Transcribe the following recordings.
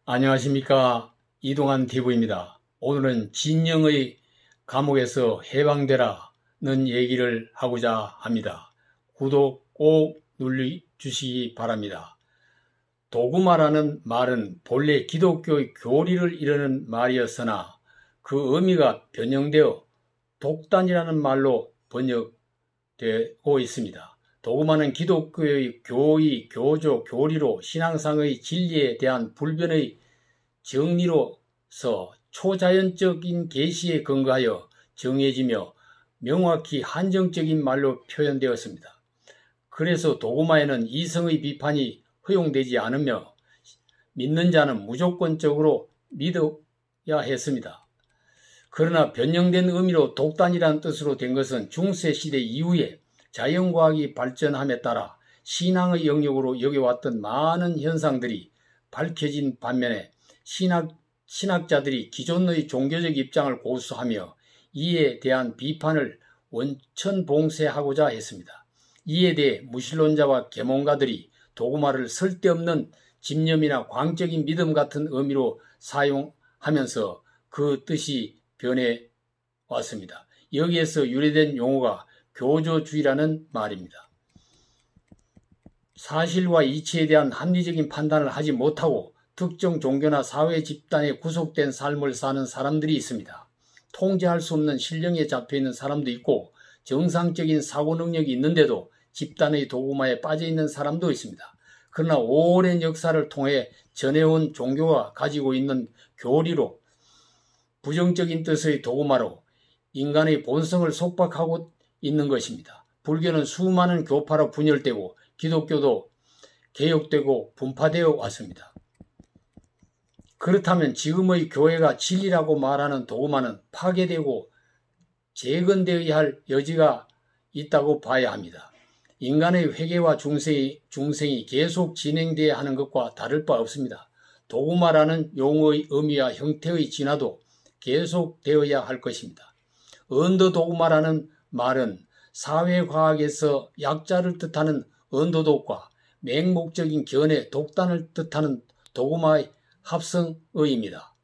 안녕하십니까. 이동환 TV입니다. 오늘은 진영의 감옥에서 해방되라는 얘기를 하고자 합니다. 구독 꼭 눌러주시기 바랍니다. 도구마라는 말은 본래 기독교의 교리를 이르는 말이었으나 그 의미가 변형되어 독단이라는 말로 번역되고 있습니다. 도구마는 기독교의 교의, 교조, 교리로 신앙상의 진리에 대한 불변의 정리로서 초자연적인 계시에 근거하여 정해지며 명확히 한정적인 말로 표현되었습니다. 그래서 도구마에는 이성의 비판이 허용되지 않으며 믿는 자는 무조건적으로 믿어야 했습니다. 그러나 변형된 의미로 독단이라는 뜻으로 된 것은 중세시대 이후에 자연과학이 발전함에 따라 신앙의 영역으로 여겨왔던 많은 현상들이 밝혀진 반면에 신학자들이 기존의 종교적 입장을 고수하며 이에 대한 비판을 원천봉쇄하고자 했습니다. 이에 대해 무신론자와 계몽가들이 도구마를 쓸데없는 집념이나 광적인 믿음 같은 의미로 사용하면서 그 뜻이 변해왔습니다. 여기에서 유래된 용어가 교조주의라는 말입니다. 사실과 이치에 대한 합리적인 판단을 하지 못하고 특정 종교나 사회 집단에 구속된 삶을 사는 사람들이 있습니다. 통제할 수 없는 신령에 잡혀있는 사람도 있고 정상적인 사고 능력이 있는데도 집단의 도구마에 빠져있는 사람도 있습니다. 그러나 오랜 역사를 통해 전해온 종교가 가지고 있는 교리로 부정적인 뜻의 도구마로 인간의 본성을 속박하고 있는 것입니다. 불교는 수많은 교파로 분열되고 기독교도 개혁되고 분파되어 왔습니다. 그렇다면 지금의 교회가 진리라고 말하는 도구마는 파괴되고 재건되어야 할 여지가 있다고 봐야 합니다. 인간의 회개와 중생이 계속 진행되어야 하는 것과 다를 바 없습니다. 도구마라는 용어의 의미와 형태의 진화도 계속되어야 할 것입니다. 언더도구마라는 말은 사회과학에서 약자를 뜻하는 언더독과 맹목적인 견해, 독단을 뜻하는 도구마의 합성어입니다.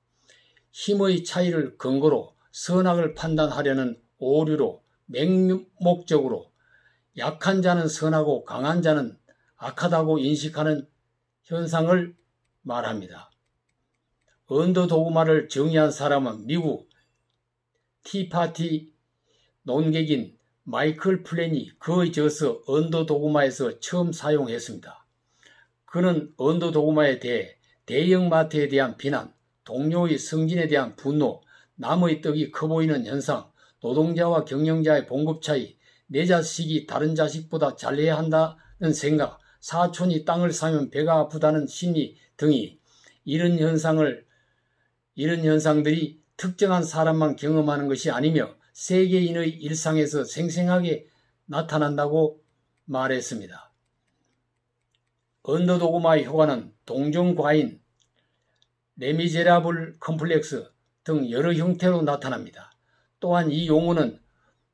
힘의 차이를 근거로 선악을 판단하려는 오류로 맹목적으로 약한 자는 선하고 강한 자는 악하다고 인식하는 현상을 말합니다. 언더도구마를 정의한 사람은 미국 티파티 논객인 마이클 플랜이 그의 저서 언더도구마에서 처음 사용했습니다. 그는 언더도구마에 대해 대형마트에 대한 비난, 동료의 승진에 대한 분노, 남의 떡이 커 보이는 현상, 노동자와 경영자의 봉급 차이, 내 자식이 다른 자식보다 잘해야 한다는 생각, 사촌이 땅을 사면 배가 아프다는 심리 등이 이런 현상들이 특정한 사람만 경험하는 것이 아니며 세계인의 일상에서 생생하게 나타난다고 말했습니다. 언더도구마의 효과는 동정과인, 레미제라블 컴플렉스 등 여러 형태로 나타납니다. 또한 이 용어는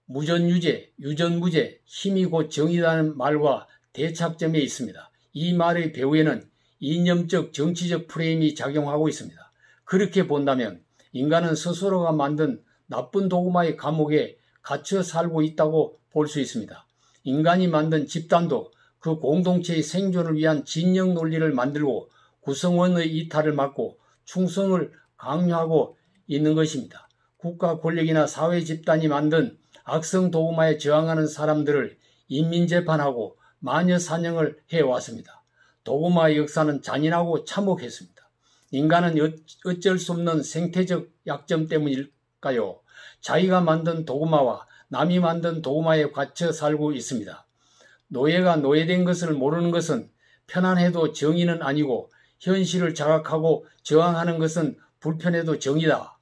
무전유죄, 유전무죄, 힘이 곧 정의라는 말과 대착점에 있습니다. 이 말의 배후에는 이념적 정치적 프레임이 작용하고 있습니다. 그렇게 본다면 인간은 스스로가 만든 나쁜 도구마의 감옥에 갇혀 살고 있다고 볼 수 있습니다. 인간이 만든 집단도 그 공동체의 생존을 위한 진영 논리를 만들고 구성원의 이탈을 막고 충성을 강요하고 있는 것입니다. 국가 권력이나 사회 집단이 만든 악성 도구마에 저항하는 사람들을 인민재판하고 마녀 사냥을 해왔습니다. 도구마의 역사는 잔인하고 참혹했습니다. 인간은 어쩔 수 없는 생태적 약점 때문일까요? 자기가 만든 도구마와 남이 만든 도구마에 갇혀 살고 있습니다. 노예가 노예된 것을 모르는 것은 편안해도 정의는 아니고 현실을 자각하고 저항하는 것은 불편해도 정의다.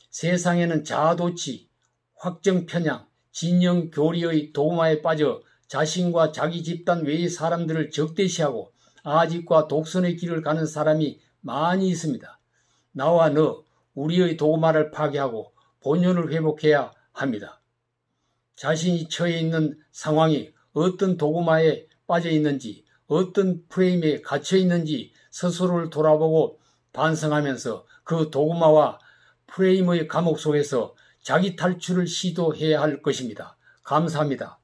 세상에는 자아도취, 확정편향, 진영 교리의 도구마에 빠져 자신과 자기 집단 외의 사람들을 적대시하고 아집과 독선의 길을 가는 사람이 많이 있습니다. 나와 너, 우리의 도구마를 파괴하고 본연을 회복해야 합니다. 자신이 처해 있는 상황이 어떤 도구마에 빠져 있는지, 어떤 프레임에 갇혀 있는지 스스로를 돌아보고 반성하면서 그 도구마와 프레임의 감옥 속에서 자기 탈출을 시도해야 할 것입니다. 감사합니다.